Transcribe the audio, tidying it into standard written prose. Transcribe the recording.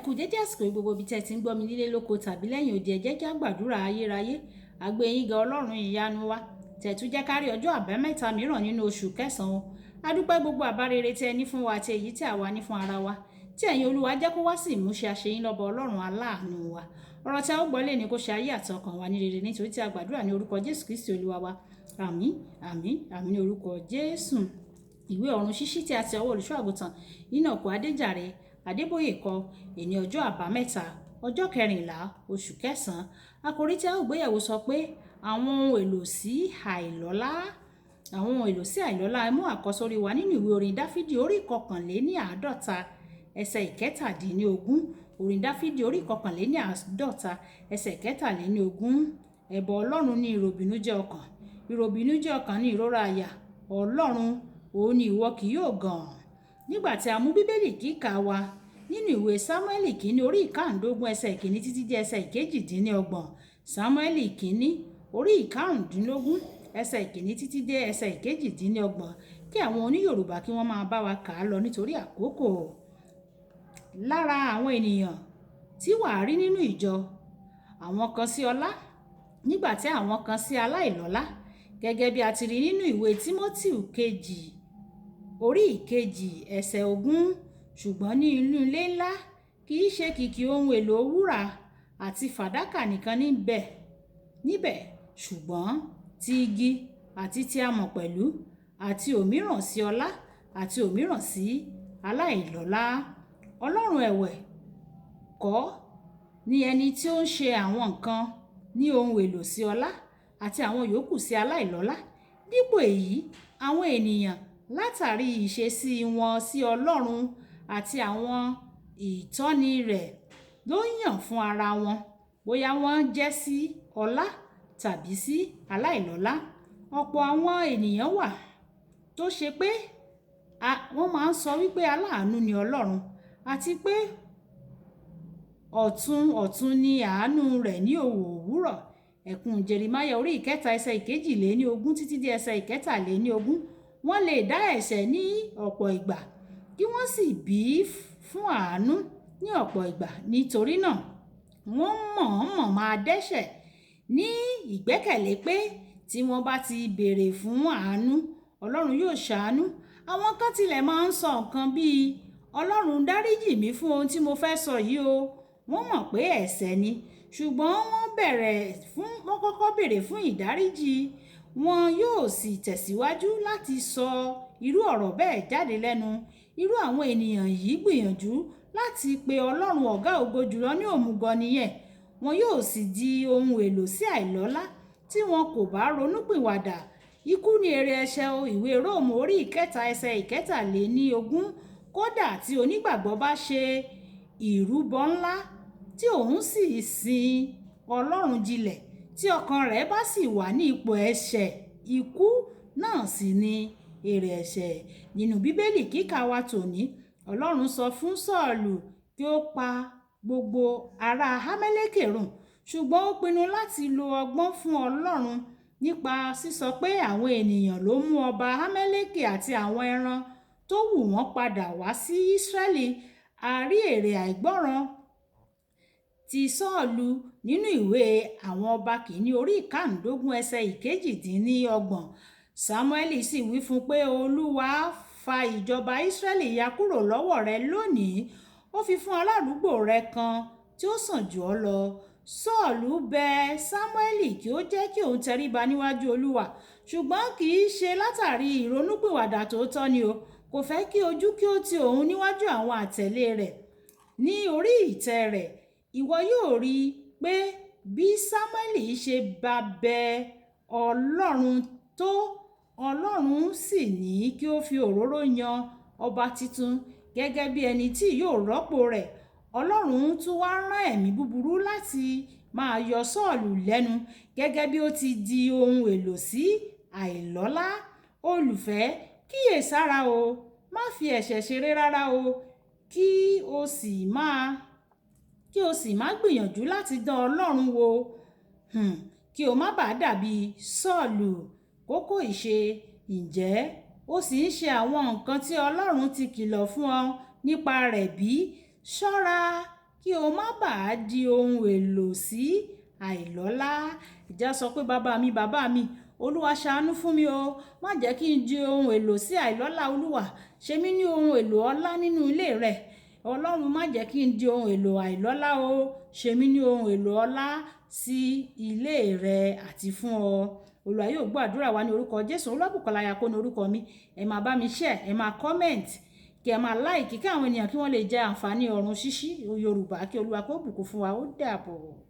kú dédé àsìkò gbogbo ibi tẹ́ ti ń gbọ́ mi nílé lóko tàbí lẹ́yìn odi ẹ jẹ́ kí á gbàdúrà ayérayé àgbéyìn ga ọlọ́run ìyanu wa tẹ̀tú jẹ́ kárí ọjọ́ àbámẹ́ta mìíràn nínú oṣù kẹsàn-án a dúpẹ́ gbogbo àbá rere tí ẹ ní fún wa àti èyí tí àwa ní fún ara wa tí ẹ̀yin olúwa jẹ́ kó wá sí ìmúṣẹ àṣeyín lọ́ba ọlọ́run aláàánú wa ọ̀rọ̀ tí a ó gbọ́ lè ní kó ṣe ayé àti ọkàn wa ní rere nítorí tí a gbàdúrà ní orúkọ Jésù Kristi olúwa wa àmín àmín àmín ní orúkọ Jésù. Ìwé ọ̀run ṣíṣí tí a ti ọwọ́ olùṣọ́ àgùntàn Enoch Adéjàre Adébóyè kọ èní ọjọ́ àbámẹ́ta ọjọ́ 14 oṣù kẹsàn-án. Àkòrí tí a ó gbéyẹ̀wò sọ pé àwọn ohun èlò sí àìlọ́lá. Àwọn ohun èlò sí àìlọ́lá mú àkọ́sórí wa nínú ìwé orin Dáfídì orí 51 ẹsẹ̀ 17. Orin Dáfídì orí 51 ẹsẹ̀ 17. Ẹbọ Ọlọ́run ní ìròbìnújẹ́ ọkàn. Ìròbìnújẹ́ ọkàn ní ìrora àyà. Ọlọ́run òun ni ìwọ kì yóò gàn. Nígbà tí a mú bíbélì kíkà wa nínú ìwé Sámúẹ́lì kìíní orí 15 ẹsẹ̀ 1 títí dé ẹsẹ̀ 28. Sámúẹ́lì kìíní orí 15 ẹsẹ̀ 1 títí dé ẹsẹ̀ 28 kí àwọn oníYòrùbá kí wọ́n máa bá wa kà á lọ nítorí àkókò. Lára àwọn ènìyàn tí wàá rí nínú ìjọ, àwọn kan sí ọlá nígbà tí àwọn kan sí aláìlọ́lá, gẹ́gẹ́ bí a ti rí nínú ìwé Tímótíù kejì orí 2 ẹsẹ̀ 20. Ṣùgbọ́n ní inú ilé ńlá kì í ṣe kìkì ohun èlò wúrà àti fàdákà nìkan níbẹ̀, ṣùgbọ́n ti igi àti ti amọ̀ pẹ̀lú, àti òmíràn sí ọlá àti òmíràn sí aláìlọ́lá. Ọlọ́run ẹ̀wẹ̀ kọ́ ni ẹni tí ó ń ṣe àwọn nǹkan ní ohun èlò sí ọlá àti àwọn yòókù sí aláìlọ́lá. Dípò èyí, àwọn ènìyàn látàrí ìṣesí wọn sí Ọlọ́run àti àwọn ìtọ́ni rẹ̀ ló yàn fún ara wọn bóyá wọ́n jẹ́ sí ọlá tàbí sí aláìlọ́lá. Ọ̀pọ̀ àwọn ènìyàn wà tó ṣe pé wọ́n máa ń sọ wípé aláàánú ni Ọlọ́run àti pé ọ̀tun ni àánú rẹ̀ ní òwúrọ̀. Ẹ̀kún Jeremáyà orí 3 ẹsẹ̀ 22 títí dé ẹsẹ̀ 23. Wọ́n lè dá ẹ̀ṣẹ̀ ní ọ̀pọ̀ ìgbà kí wọ́n sì bí fún àánú ní ọ̀pọ̀ ìgbà. Nítorí náà wọ́n mọ̀ọ́mọ̀ máa dẹ́ṣẹ̀ ní ìgbẹ́kẹ̀lé pé tí wọ́n bá ti béèrè fún àánú Ọlọ́run yóò ṣàánú. Àwọn kan tilẹ̀ máa ń sọ nǹkan bíi Ọlọ́run dáríjì mí fún ohun tí mo fẹ́ sọ yìí o. Wọ́n mọ̀ pé ẹ̀ṣẹ̀ ni ṣùgbọ́n wọ́n kọ́kọ́ béèrè fún ìdáríjì. Wọn yóò sì tẹ̀síwájú láti sọ irú ọ̀rọ̀ bẹ́ẹ̀ jáde lẹ́nu. Irú àwọn ènìyàn yìí gbìyànjú láti pe Ọlọ́run ọ̀gá ògo jùlọ ní òmùgọ̀ nìyẹn. Wọn yóò sì di ohun èlò sí àìlọ́lá tí wọn kò bá ronúpìwàdà. Ikú ni èrè ẹ̀ṣẹ̀ o. Ìwé Róòmù orí 3 ẹsẹ̀ 23. Kódà tí onígbàgbọ́ bá ṣe ìrúbọ ńlá tí òun sì sin Ọlọ́run jinlẹ̀, tí ọkàn rẹ̀ bá sì wà ní ipò ẹ̀ṣẹ̀, ikú náà sì ni èrè ẹ̀ṣẹ̀. Nínú bíbélì kíkà wa tòní, Ọlọ́run sọ fún Sọ́ọ̀lù kí ó pa gbogbo ará Hámẹ́lẹ́kè run, ṣùgbọ́n ó pinnu láti lo ọgbọ́n fún Ọlọ́run nípa sísọ pé àwọn ènìyàn ló mú ọba Hámẹ́lẹ́kè àti àwọn ẹran tó wù wọ́n padà wá sí Ísírẹ́lì. A rí èrè àìgbọ́ràn ti Sọ́ọ̀lù nínú ìwé àwọn ọba kìíní orí 15 ẹsẹ̀ 28. Sámúẹ́lì sì wí fún pé Olúwa fa ìjọba Ísírẹ́lì ya kúrò lọ́wọ́ rẹ lónìí. Ó fi fún aládùúgbò rẹ kan tí ó sàn jù ọ́ lọ. Sọ́ọ̀lù bẹ̀ Sámúẹ́lì kí ó jẹ́ kí òun tẹríba níwájú Olúwa, ṣùgbọ́n kì í ṣe látàrí ìrònúpìwàdà tòótọ́ ni o. Kò fẹ́ kí ojú kí ó ti òun níwájú àwọn àtẹ̀lé rẹ̀ ní orí ìtẹ́ rẹ̀. Ìwọ yóò rí i pé bí Sámúẹ́lì ṣe bá bẹ Ọlọ́run tó, Ọlọ́run sì ní kí ó fi òróró yan ọba tuntun gẹ́gẹ́ bí ẹni tí yóò rọ́pò rẹ̀. Ọlọ́run tún wá rán ẹ̀mí búburú láti máa yọ Sọ́ọ̀lù lẹ́nu gẹ́gẹ́ bí ó ti di ohun èlò sí àìlọ́lá. Olùfẹ́, kíyèsára o, má fi ẹ̀ṣẹ̀ ṣeré rárá o, kí o sì má gbìyànjú láti dán Ọlọ́run wò kí o má bàa dàbí Sọ́ọ̀lù. Kókó ìṣe: ǹjẹ́ o sì ń ṣe àwọn nǹkan tí Ọlọ́run ti kìlọ̀ fún ọ nípa rẹ̀ bí? Ṣọ́ra kí o má bàa di ohun èlò sí àìlọ́lá. Ìjà sọ pé bàbá mi Olúwa ṣàánú fún mi o, má jẹ́ kí n di ohun èlò sí àìlọ́lá. Olúwa ṣe mí ní ohun èlò ọlá nínú ilé rẹ̀. Ọlọ́run má jẹ́ kí n di ohun èlò àìlọ́lá o, ṣe mí ní ohun èlò ọlá sí ilé rẹ̀ àti fún ọ. Olúwa yóò gbọ́ àdúrà wa ní orúkọ Jésù. Olúwabùkọ́lá Ayako ní orúkọ mi. Ẹ máa bá mi share, ẹ máa comment, kí ẹ máa like kí àwọn ènìyàn kí wọ́n lè jẹ àǹfààní ọ̀run ṣíṣí Yorùbá. Kí Olúwa kó bùkún fún wa. Ó dàbọ̀.